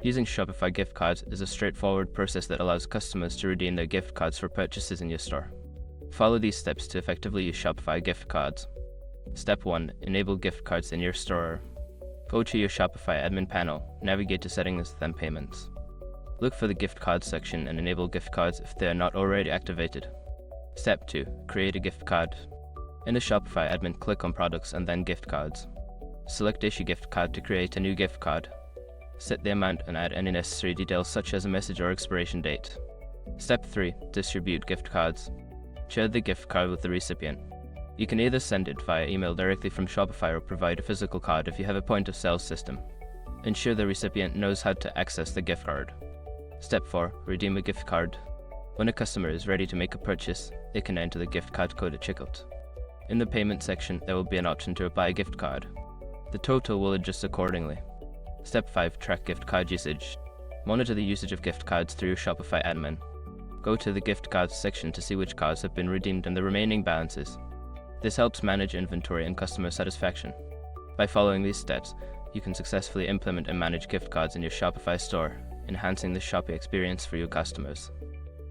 Using Shopify gift cards is a straightforward process that allows customers to redeem their gift cards for purchases in your store. Follow these steps to effectively use Shopify gift cards. Step 1. Enable gift cards in your store. Go to your Shopify admin panel, navigate to Settings, then Payments. Look for the gift cards section and enable gift cards if they are not already activated. Step 2. Create a gift card. In the Shopify admin, click on Products and then Gift Cards. Select Issue Gift Card to create a new gift card. Set the amount and add any necessary details such as a message or expiration date. Step 3. Distribute gift cards. Share the gift card with the recipient. You can either send it via email directly from Shopify or provide a physical card if you have a point-of-sale system. Ensure the recipient knows how to access the gift card. Step 4. Redeem a gift card. When a customer is ready to make a purchase, they can enter the gift card code at checkout. In the payment section, there will be an option to apply a gift card. The total will adjust accordingly. Step 5. Track gift card usage. Monitor the usage of gift cards through your Shopify admin. Go to the gift cards section to see which cards have been redeemed and the remaining balances. This helps manage inventory and customer satisfaction. By following these steps, you can successfully implement and manage gift cards in your Shopify store, enhancing the shopping experience for your customers.